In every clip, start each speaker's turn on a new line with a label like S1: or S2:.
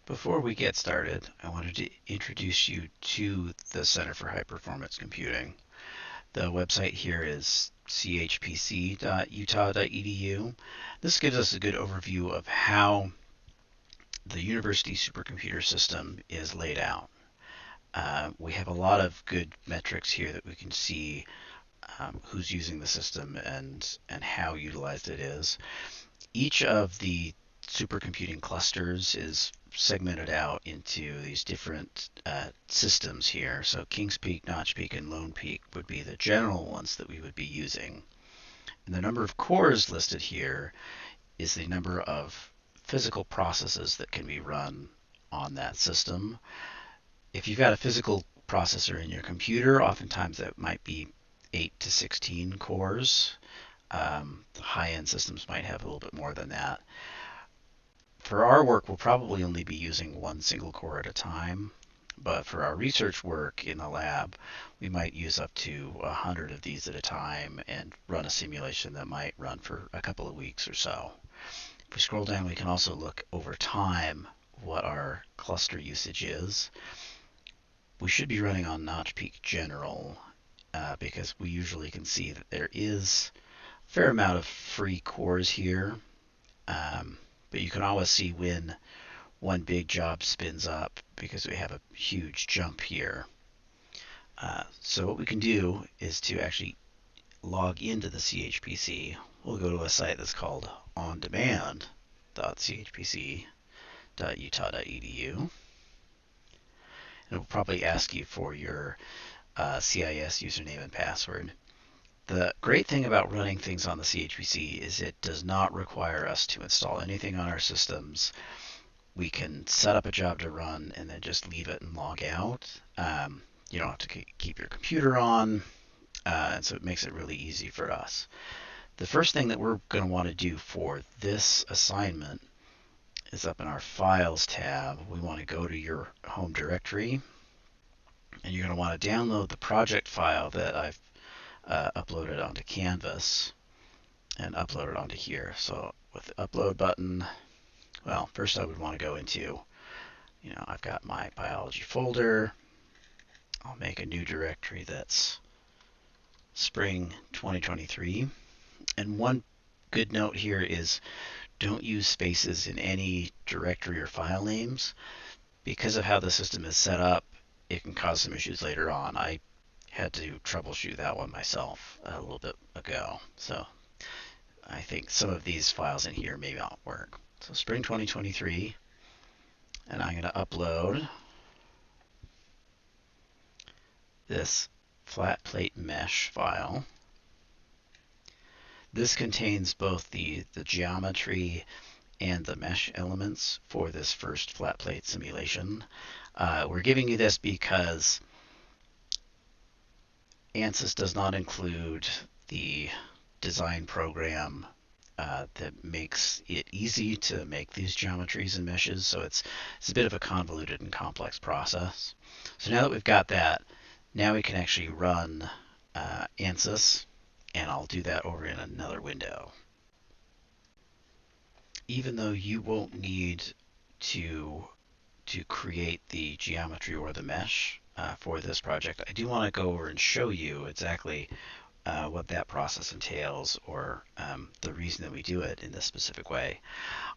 S1: Before we get started, I wanted to introduce you to the Center for High Performance Computing. The website here is chpc.utah.edu. This gives us a good overview of how the university supercomputer system is laid out. We have a lot of good metrics here that we can see who's using the system and how utilized it is. Each of the supercomputing clusters is segmented out into these different systems here. So Kings Peak, Notch Peak, and Lone Peak would be the general ones that we would be using. And the number of cores listed here is the number of physical processes that can be run on that system. If you've got a physical processor in your computer, oftentimes that might be 8 to 16 cores. High-end systems might have a little bit more than that. For our work, we'll probably only be using one single core at a time, but for our research work in the lab, we might use up to 100 of these at a time and run a simulation that might run for a couple of weeks or so. If we scroll down, we can also look over time what our cluster usage is. We should be running on Notch Peak General because we usually can see that there is a fair amount of free cores here. But you can always see when one big job spins up because we have a huge jump here. So what we can do is to actually log into the CHPC. We'll go to a site that's called ondemand.chpc.utah.edu. And it will probably ask you for your CIS username and password. The great thing about running things on the CHPC is it does not require us to install anything on our systems. We can set up a job to run and then just leave it and log out. You don't have to keep your computer on, and so it makes it really easy for us. The first thing that we're going to want to do for this assignment is up in our Files tab. We want to go to your home directory, and you're going to want to download the project file that I've uploaded onto Canvas and upload it onto here. So with the upload button, well, first I would want to go into, I've got my biology folder. I'll make a new directory that's spring 2023. And one good note here is don't use spaces in any directory or file names. Because of how the system is set up, it can cause some issues later on. I had to troubleshoot that one myself a little bit ago. So I think some of these files in here may not work. So spring 2023, and I'm going to upload this flat plate mesh file. This contains both the geometry and the mesh elements for this first flat plate simulation. We're giving you this because ANSYS does not include the design program that makes it easy to make these geometries and meshes, so it's a bit of a convoluted and complex process. So now that we've got that, now we can actually run ANSYS, and I'll do that over in another window. Even though you won't need to create the geometry or the mesh for this project, I do want to go over and show you exactly what that process entails, or the reason that we do it in this specific way.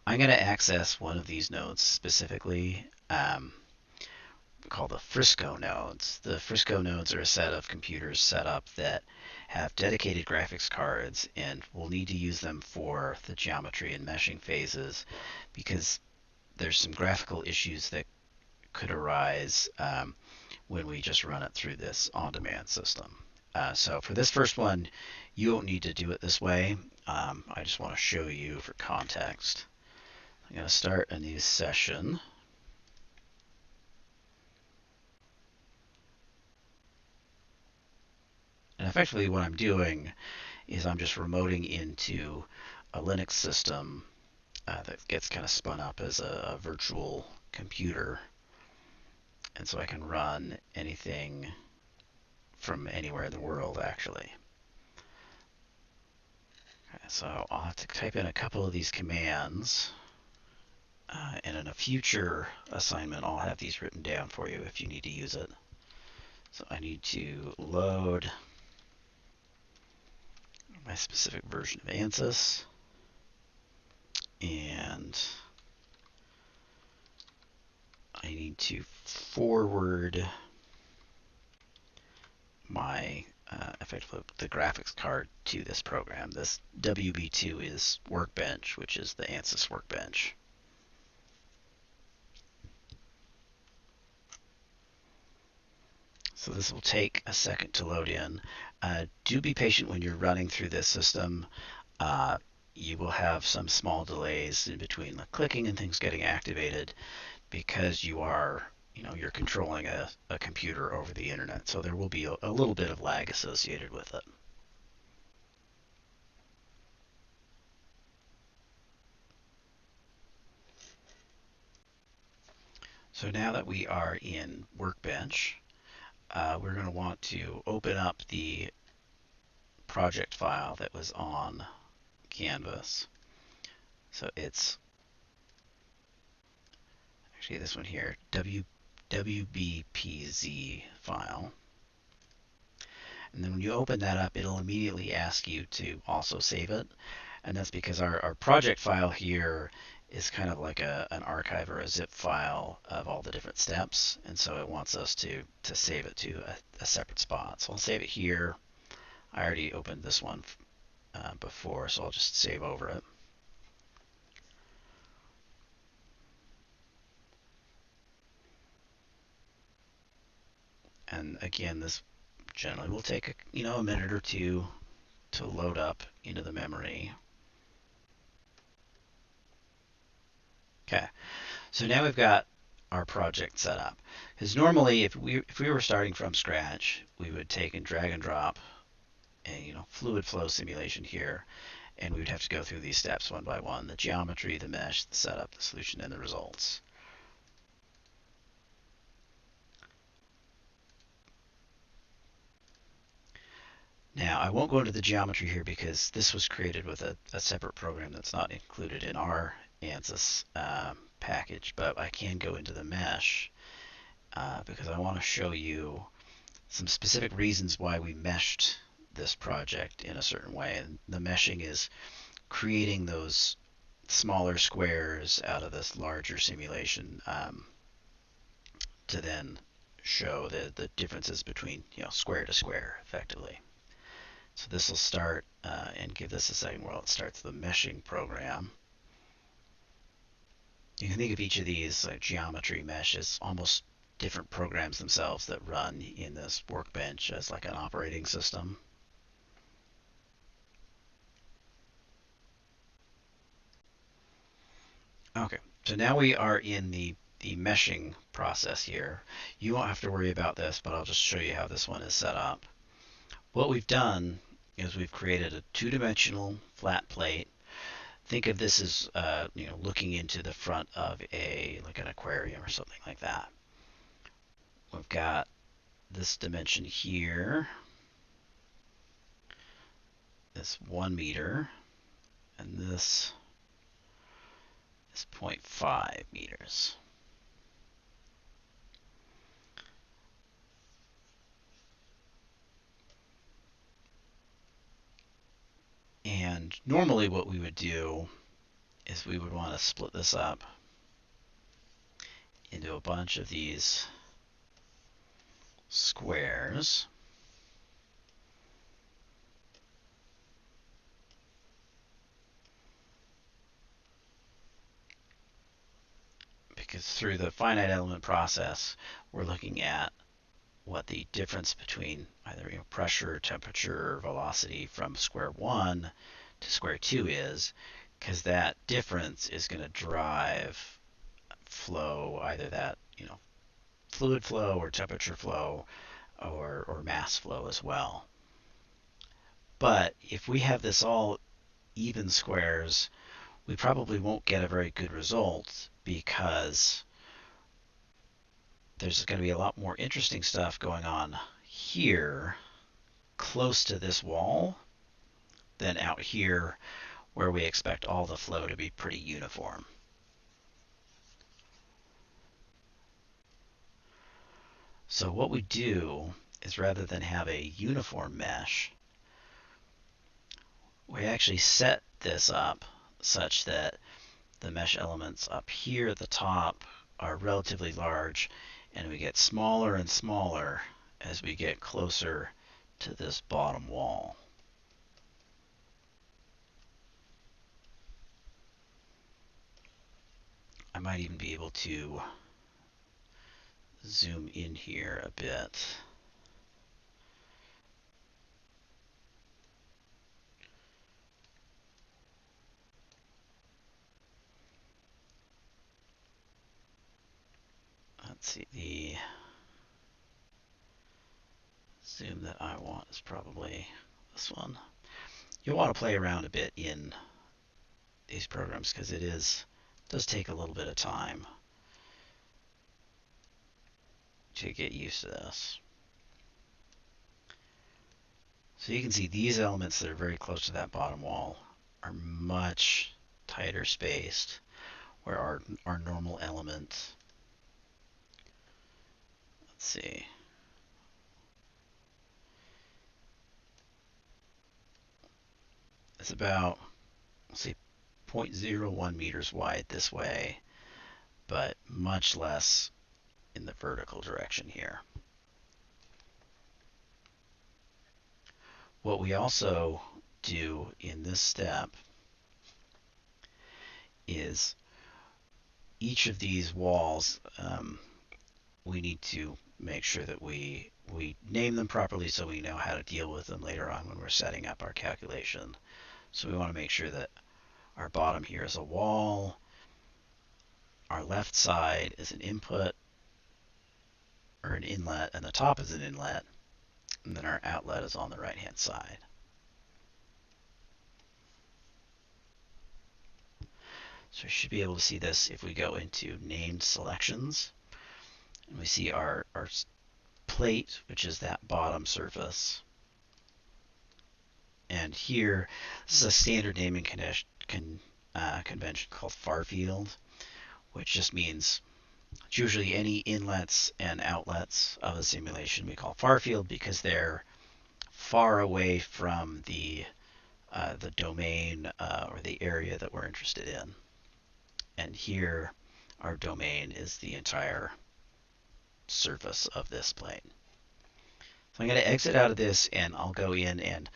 S1: I'm going to access one of these nodes specifically called the Frisco nodes. The Frisco nodes are a set of computers set up that have dedicated graphics cards, and we'll need to use them for the geometry and meshing phases because there's some graphical issues that could arise when we just run it through this on-demand system. So for this first one, you won't need to do it this way. I just want to show you for context. I'm going to start a new session. And effectively what I'm doing is I'm just remoting into a Linux system that gets kind of spun up as a virtual computer. And so I can run anything from anywhere in the world, actually. Okay, so I'll have to type in a couple of these commands. And in a future assignment, I'll have these written down for you if you need to use it. So I need to load my specific version of ANSYS, and I need to forward my effectively the graphics card to this program. This WB2 is Workbench, which is the ANSYS workbench. So this will take a second to load in. Do be patient when you're running through this system. You will have some small delays in between the clicking and things getting activated because you're controlling a computer over the internet. So there will be a little bit of lag associated with it. So now that we are in Workbench, we're going to want to open up the project file that was on Canvas. So it's actually this one here, WBPZ file. And then when you open that up, it'll immediately ask you to also save it. And that's because our project file here is kind of like an archive or a zip file of all the different steps. And so it wants us to save it to a separate spot. So I'll save it here. I already opened this one before, so I'll just save over it. And again, this generally will take a minute or two to load up into the memory. Okay, so now we've got our project set up. Because normally, if we were starting from scratch, we would take and drag and drop a fluid flow simulation here, and we would have to go through these steps one by one: the geometry, the mesh, the setup, the solution, and the results. Now, I won't go into the geometry here because this was created with a separate program that's not included in our ANSYS package, but I can go into the mesh because I want to show you some specific reasons why we meshed this project in a certain way. And the meshing is creating those smaller squares out of this larger simulation to then show the differences between square to square effectively. So this will start and give this a second while it starts the meshing program. You can think of each of these like geometry mesh as almost different programs themselves that run in this workbench as like an operating system. Okay, so now we are in the meshing process here. You won't have to worry about this, but I'll just show you how this one is set up. What we've done is we've created a two-dimensional flat plate. Think of this as looking into the front of like an aquarium or something like that. We've got this dimension here, this 1 meter, and this is 0.5 meters. And normally what we would do is we would want to split this up into a bunch of these squares. Because through the finite element process, we're looking at what the difference between either pressure, temperature, or velocity from square 1 to square 2 is, because that difference is going to drive flow, either that fluid flow or temperature flow or mass flow as well. But if we have this all even squares, we probably won't get a very good result because there's going to be a lot more interesting stuff going on here close to this wall than out here where we expect all the flow to be pretty uniform. So what we do is rather than have a uniform mesh, we actually set this up such that the mesh elements up here at the top are relatively large, and we get smaller and smaller as we get closer to this bottom wall. I might even be able to zoom in here a bit. Let's see, the zoom that I want is probably this one. You'll want to play around a bit in these programs because it does take a little bit of time to get used to this. So you can see these elements that are very close to that bottom wall are much tighter spaced, where our normal element, let's see, it's about, let's see, 0.01 meters wide this way, but much less in the vertical direction here. What we also do in this step is each of these walls, we need to make sure that we name them properly so we know how to deal with them later on when we're setting up our calculation. So we want to make sure that our bottom here is a wall, our left side is an input or an inlet, and the top is an inlet, and then our outlet is on the right hand side. So we should be able to see this if we go into named selections, and we see our plate, which is that bottom surface. And here, this is a standard naming convention called far field, which just means it's usually any inlets and outlets of a simulation we call far field because they're far away from the domain or the area that we're interested in. And here, our domain is the entire surface of this plane. So I'm going to exit out of this, and I'll go in and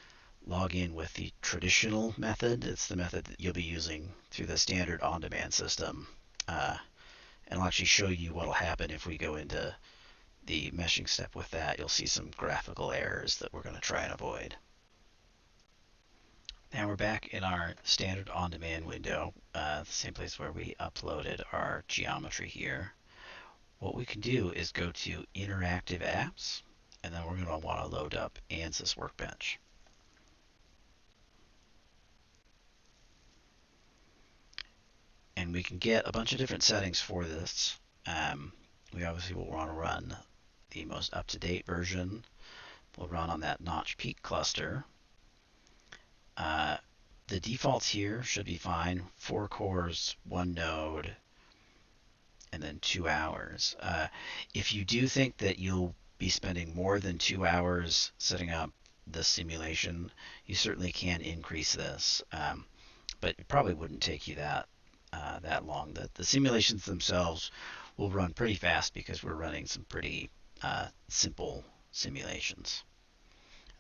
S1: log in with the traditional method. It's the method that you'll be using through the standard on-demand system. And I'll actually show you what will happen if we go into the meshing step with that. You'll see some graphical errors that we're going to try and avoid. Now we're back in our standard on-demand window, the same place where we uploaded our geometry here. What we can do is go to Interactive Apps, and then we're going to want to load up ANSYS Workbench. And we can get a bunch of different settings for this. We obviously will want to run the most up-to-date version. We'll run on that Notch Peak cluster. The defaults here should be fine. 4 cores, 1 node, and then 2 hours. If you do think that you'll be spending more than 2 hours setting up the simulation, you certainly can increase this, but it probably wouldn't take you that long. The simulations themselves will run pretty fast because we're running some pretty simple simulations.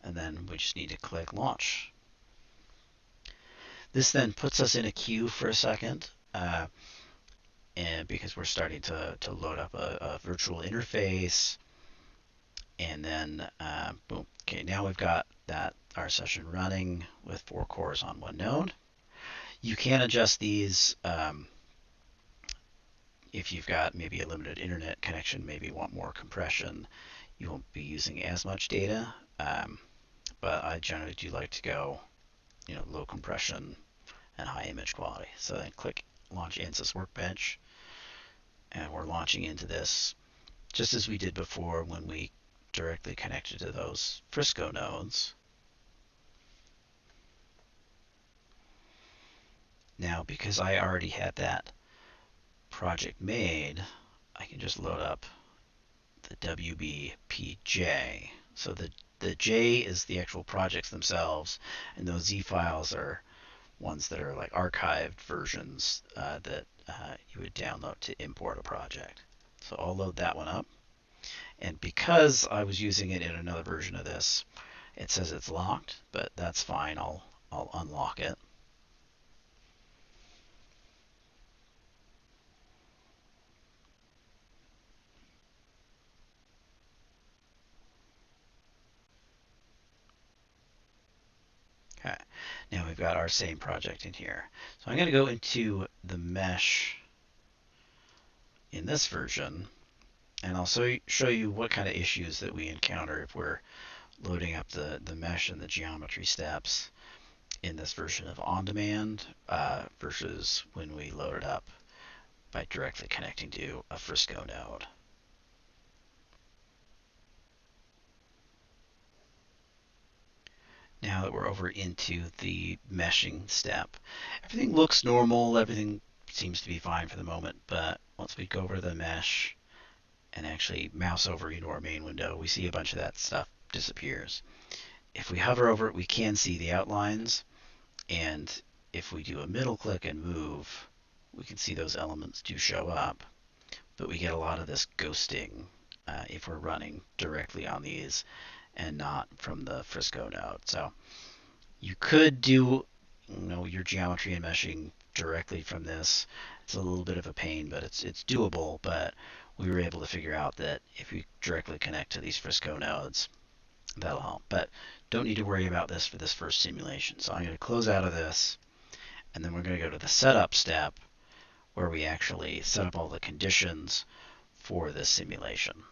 S1: And then we just need to click Launch. This then puts us in a queue for a second, and because we're starting to load up a virtual interface, and then boom. Okay, now we've got our session running with 4 cores on 1 node. You can adjust these if you've got maybe a limited internet connection, maybe want more compression. You won't be using as much data, but I generally do like to go, low compression and high image quality. So then click Launch ANSYS Workbench, and we're launching into this just as we did before when we directly connected to those Frisco nodes. Now, because I already had that project made, I can just load up the WBPJ. So the J is the actual projects themselves, and those Z files are ones that are like archived versions that you would download to import a project. So I'll load that one up. And because I was using it in another version of this, it says it's locked, but that's fine. I'll unlock it. Okay. Now we've got our same project in here. So I'm going to go into the mesh in this version, and I'll show you what kind of issues that we encounter if we're loading up the mesh and the geometry steps in this version of on-demand versus when we load it up by directly connecting to a Frisco node. Now that we're over into the meshing step, everything looks normal, everything seems to be fine for the moment, but once we go over to the mesh and actually mouse over into our main window, we see a bunch of that stuff disappears. If we hover over it, we can see the outlines, and if we do a middle click and move, we can see those elements do show up, but we get a lot of this ghosting if we're running directly on these and not from the Frisco node. So you could do your geometry and meshing directly from this. It's a little bit of a pain, but it's doable. But we were able to figure out that if we directly connect to these Frisco nodes, that'll help. But don't need to worry about this for this first simulation. So I'm going to close out of this, and then we're going to go to the setup step where we actually set up all the conditions for this simulation.